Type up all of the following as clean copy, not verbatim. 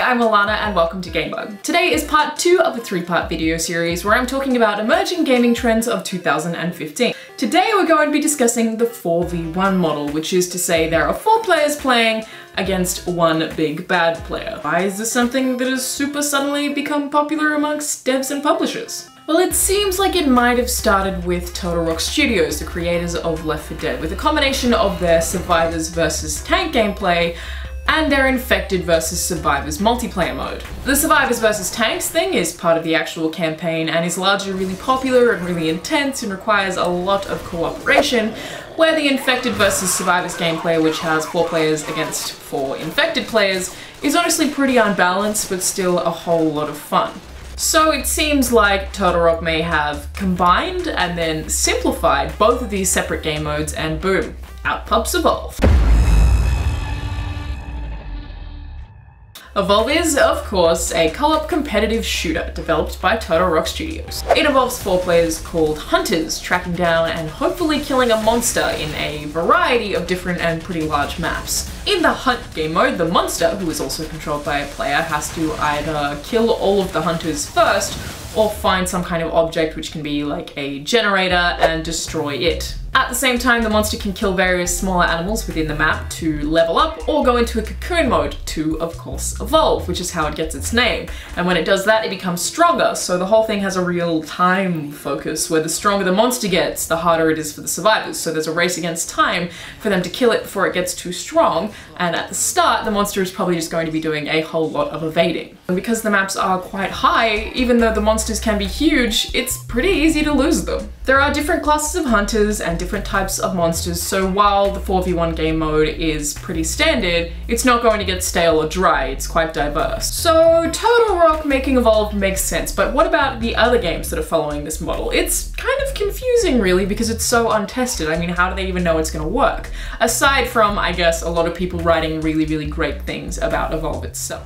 I'm Alanah and welcome to Gamebug. Today is part 2 of a 3-part video series where I'm talking about emerging gaming trends of 2015. Today we're going to be discussing the 4v1 model, which is to say there are 4 players playing against one big bad player. Why is this something that has super suddenly become popular amongst devs and publishers? Well, it seems like it might have started with Turtle Rock Studios, the creators of Left 4 Dead, with a combination of their Survivors vs Tank gameplay and their Infected vs Survivors multiplayer mode. The Survivors vs Tanks thing is part of the actual campaign and is largely really popular and really intense and requires a lot of cooperation, where the Infected vs Survivors gameplay, which has 4 players against 4 infected players, is honestly pretty unbalanced but still a whole lot of fun. So it seems like Turtle Rock may have combined and then simplified both of these separate game modes and boom, out pops Evolve. Evolve is, of course, a co-op competitive shooter developed by Turtle Rock Studios. It involves 4 players called Hunters, tracking down and hopefully killing a monster in a variety of different and pretty large maps. In the Hunt game mode, the monster, who is also controlled by a player, has to either kill all of the hunters first or find some kind of object, which can be like a generator, and destroy it. At the same time, the monster can kill various smaller animals within the map to level up or go into a cocoon mode to, of course, evolve, which is how it gets its name. And when it does that, it becomes stronger, so the whole thing has a real time focus, where the stronger the monster gets, the harder it is for the survivors. So there's a race against time for them to kill it before it gets too strong, and at the start, the monster is probably just going to be doing a whole lot of evading. And because the maps are quite high, even though the monsters can be huge, it's pretty easy to lose them. There are different classes of hunters and different types of monsters, so while the 4v1 game mode is pretty standard, it's not going to get stale or dry, it's quite diverse. So Turtle Rock making Evolve makes sense, but what about the other games that are following this model? It's kind of confusing really because it's so untested. I mean, how do they even know it's gonna work? Aside from, I guess, a lot of people writing really great things about Evolve itself.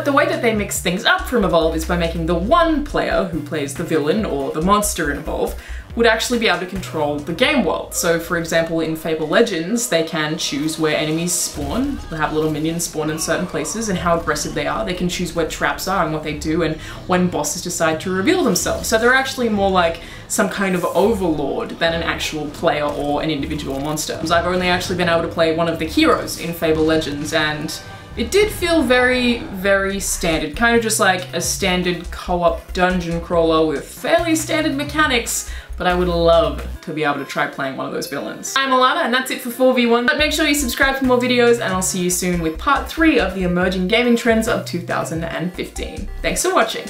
The way that they mix things up from Evolve is by making the one player who plays the villain or the monster in Evolve would actually be able to control the game world. So for example, in Fable Legends, they can choose where enemies spawn. They have little minions spawn in certain places and how aggressive they are. They can choose where traps are and what they do and when bosses decide to reveal themselves. So they're actually more like some kind of overlord than an actual player or an individual monster. I've only actually been able to play one of the heroes in Fable Legends, and it did feel very standard, kind of just like a standard co-op dungeon crawler with fairly standard mechanics, but I would love to be able to try playing one of those villains. I'm Alanah and that's it for 4v1, but make sure you subscribe for more videos and I'll see you soon with part 3 of the emerging gaming trends of 2015. Thanks for watching.